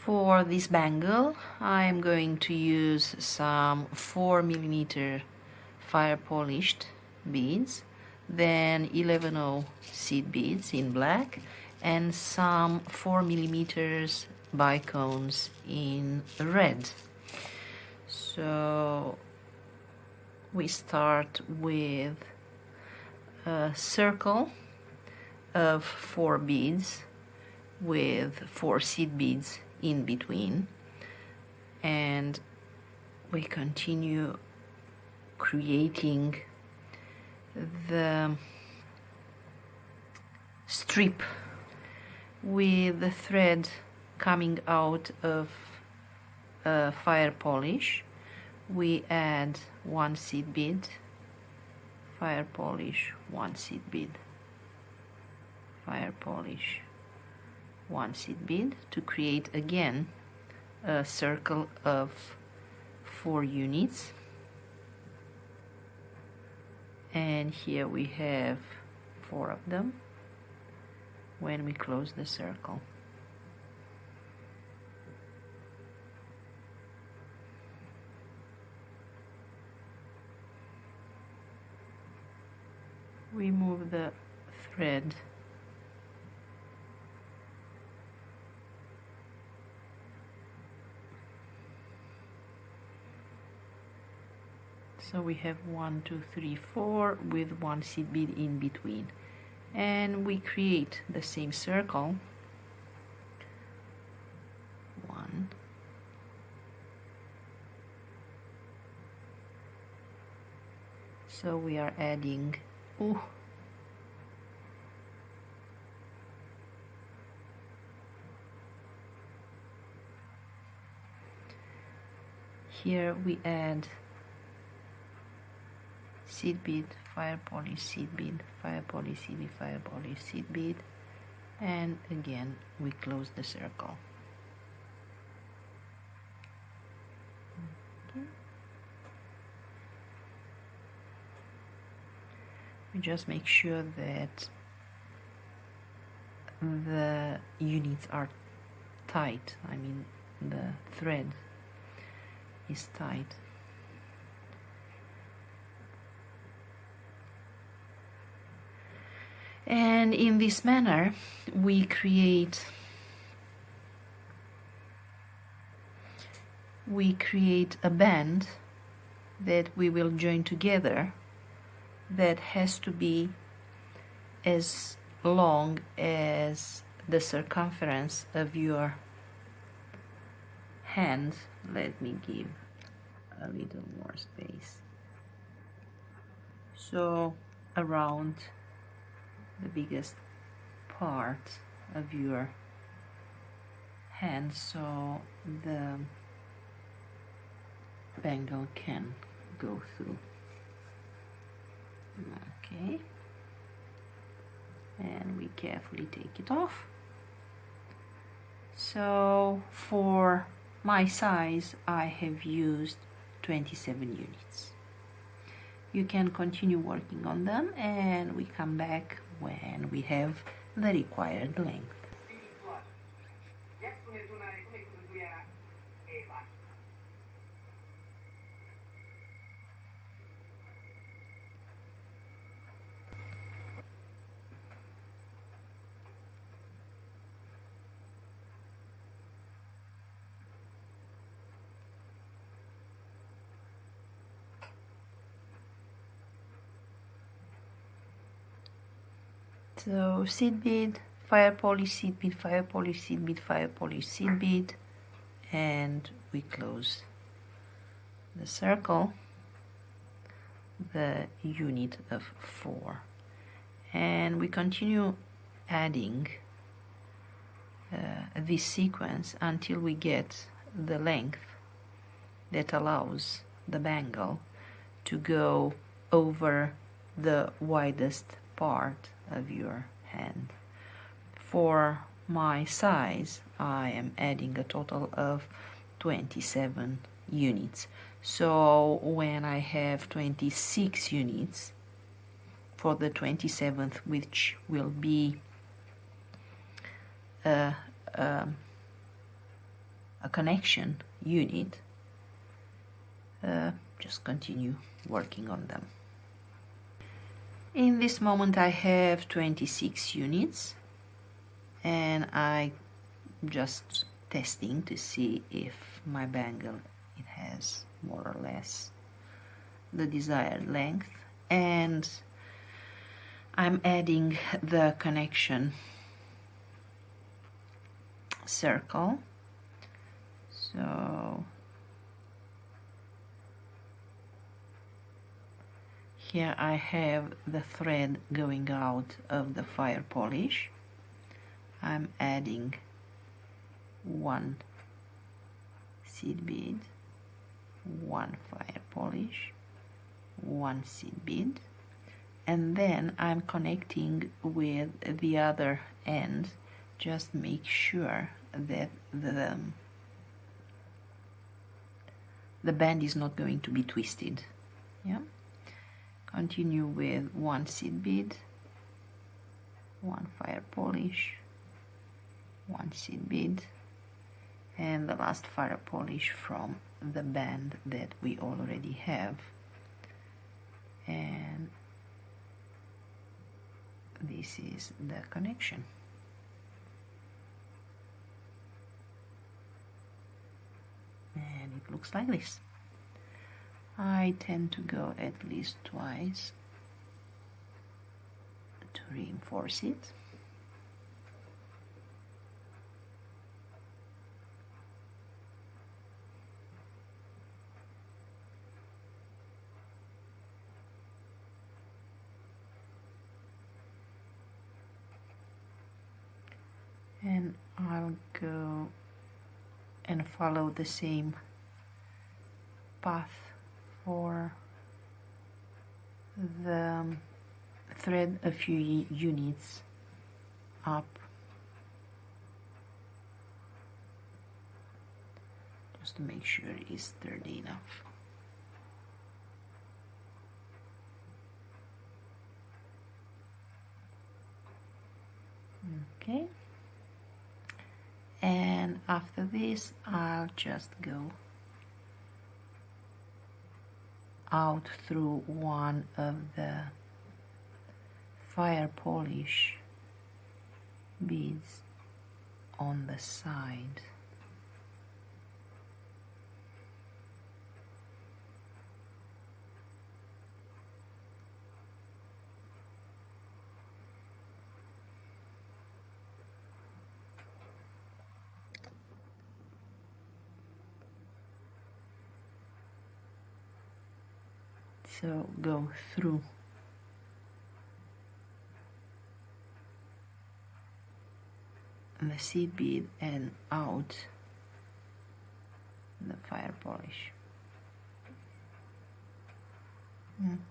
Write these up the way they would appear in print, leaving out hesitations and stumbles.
For this bangle, I am going to use some 4mm fire polished beads, then 11/0 seed beads in black, and some 4mm bicones in red. So we start with a circle of 4 beads with 4 seed beads in between, and we continue creating the strip with the thread coming out of fire polish. We add 1 seed bead, fire polish, 1 seed bead, fire polish, 1 seed bead, to create again a circle of 4 units. And here we have 4 of them when we close the circle. We move the thread so we have 1, 2, 3, 4 with 1 seed bead in between, and we create the same circle. 1, so we are adding here we add seed bead, fire polish, seed bead, fire polish, seed bead, fire polish, seed bead, and again we close the circle. Okay. We just make sure that the units are tight, I mean the thread is tight. And in this manner we create a band that we will join together, that has to be as long as the circumference of your hand. Let me give a little more space. So around the biggest part of your hand, so the bangle can go through. Okay, and we carefully take it off. So for my size I have used 27 units. You can continue working on them, and we come back when we have the required length. So seed bead, fire polish, seed bead, fire polish, seed bead, fire polish, seed bead, and we close the circle, the unit of 4, and we continue adding this sequence until we get the length that allows the bangle to go over the widest part of your hand. For my size I am adding a total of 27 units. So when I have 26 units for the 27th, which will be a connection unit, just continue working on them. In this moment I have 26 units, and I just testing to see if my bangle it has more or less the desired length, and I'm adding the connection circle. So here I have the thread going out of the fire polish. I'm adding one seed bead, one fire polish, one seed bead, and then I'm connecting with the other end. Just make sure that the band is not going to be twisted. Yeah. Continue with one seed bead, one fire polish, one seed bead, and the last fire polish from the band that we already have. And this is the connection. And it looks like this. I tend to go at least twice to reinforce it. And I'll go and follow the same path for the thread a few units up, just to make sure it's sturdy enough. Okay, and after this I'll just go out through one of the fire polish beads on the side. So go through the seed bead and out the fire polish.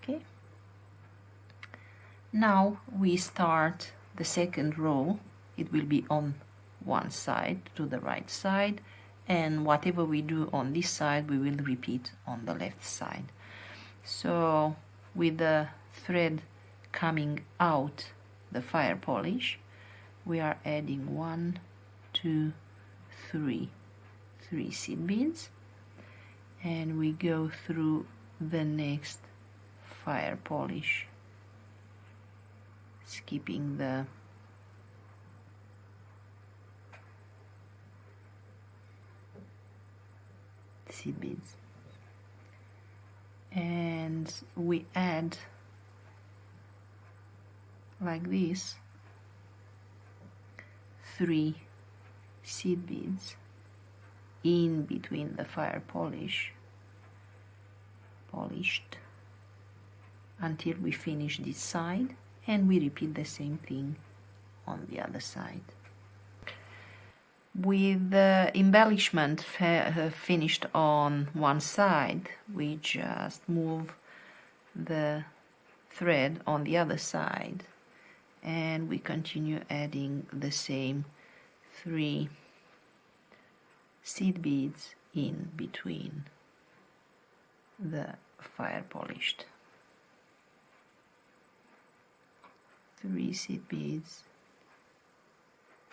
Okay. Now we start the second row. It will be on one side, to the right side, and whatever we do on this side we will repeat on the left side. So with the thread coming out the fire polish, we are adding 1, 2, 3 seed beads, and we go through the next fire polish, skipping the seed beads, and we add like this 3 seed beads in between the fire polished until we finish this side, and we repeat the same thing on the other side. With the embellishment finished on one side, we just move the thread on the other side, and we continue adding the same 3 seed beads in between the fire polished. 3 seed beads,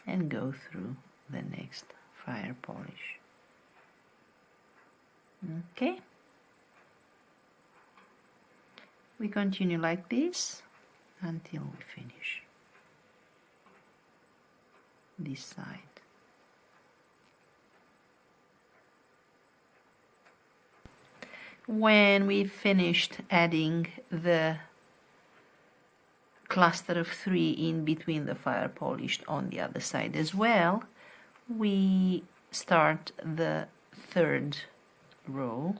and go through the next fire polish. Okay, we continue like this until we finish this side. When we finished adding the cluster of 3 in between the fire polished on the other side as well, we start the third row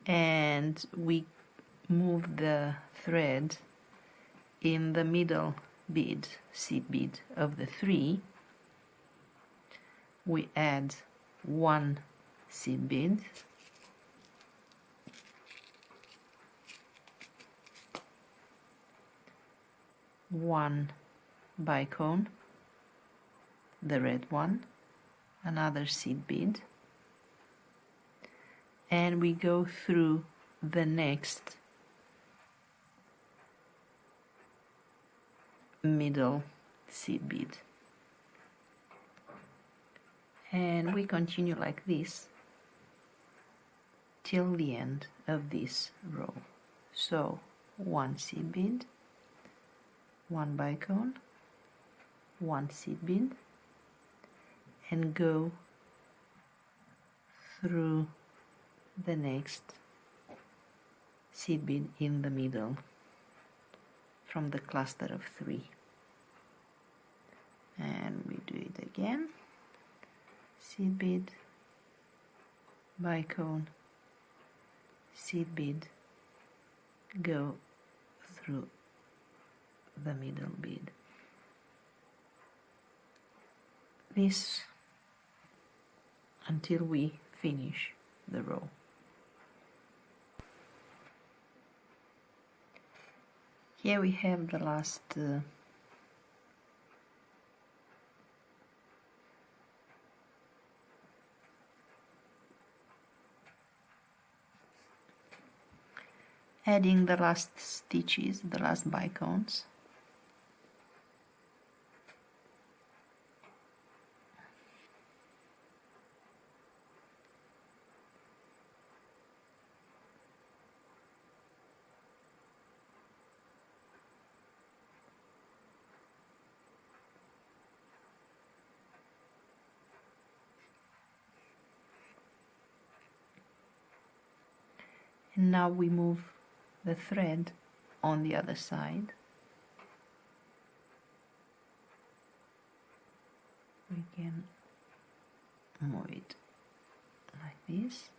and we move the thread in the middle bead, seed bead of the 3. We add 1 seed bead, one bicone, the red one, another seed bead, and we go through the next middle seed bead, and we continue like this till the end of this row. So 1 seed bead, 1 bicone, 1 seed bead, and go through the next seed bead in the middle from the cluster of 3. And we do it again. Seed bead, bicone, seed bead, go through the middle bead. This until we finish the row. Here we have the last adding the last stitches, the last bicones. And now we move the thread on the other side. We can move it like this.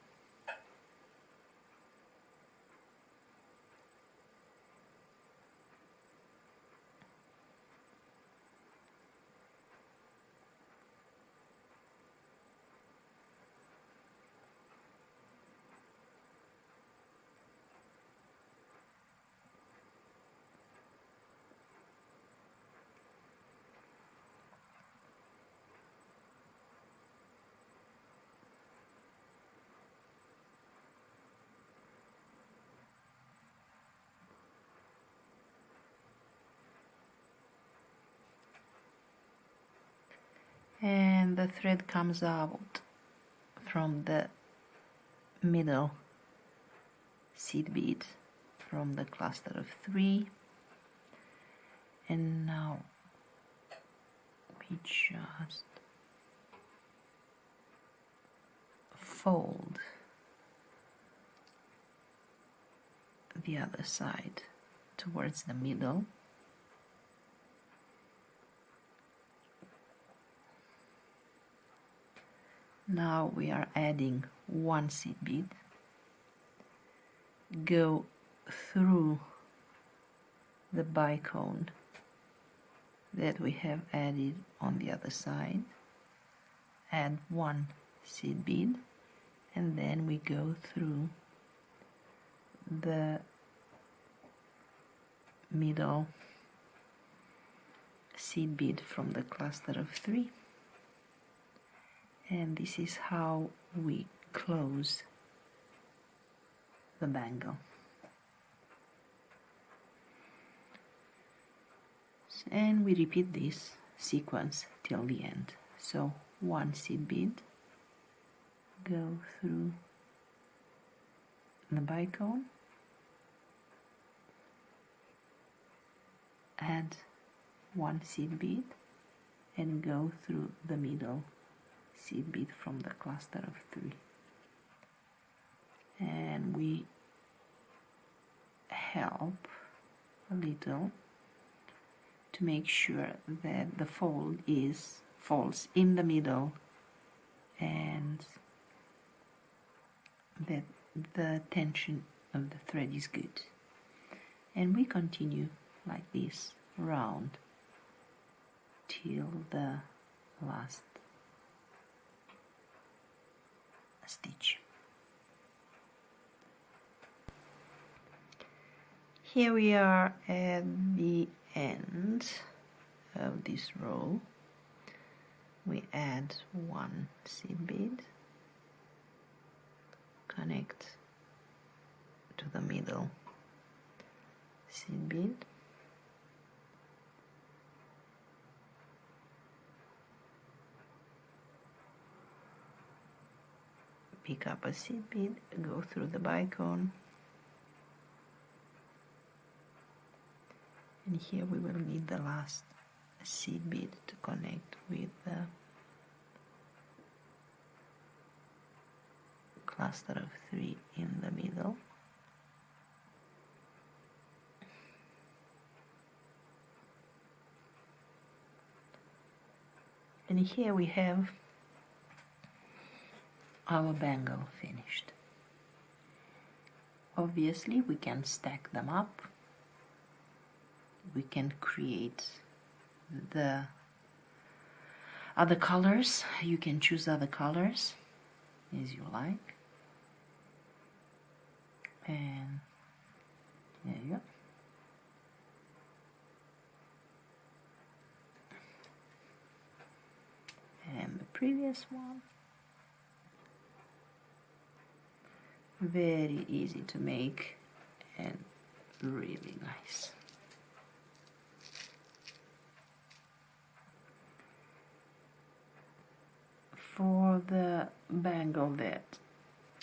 And the thread comes out from the middle seed bead from the cluster of 3, and now we just fold the other side towards the middle. Now we are adding 1 seed bead, go through the bicone that we have added on the other side, add 1 seed bead, and then we go through the middle seed bead from the cluster of 3. And this is how we close the bangle. And we repeat this sequence till the end. So 1 seed bead, go through the bicone, add one seed bead and go through the middle seed bead from the cluster of 3, and we help a little to make sure that the fold falls in the middle and that the tension of the thread is good. And we continue like this round till the last stitch. Here we are at the end of this row. We add one seed bead, connect to the middle seed bead, pick up a seed bead, go through the bicone, and here we will need the last seed bead to connect with the cluster of 3 in the middle. And here we have our bangle finished. Obviously we can stack them up, we can create the other colors, you can choose other colors as you like, and there you go. And the previous one, very easy to make and really nice. For the bangle that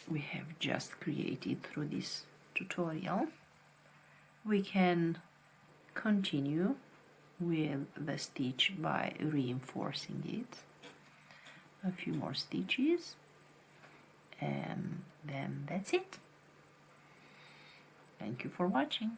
we have just created through this tutorial, we can continue with the stitch by reinforcing it a few more stitches, and then that's it. Thank you for watching.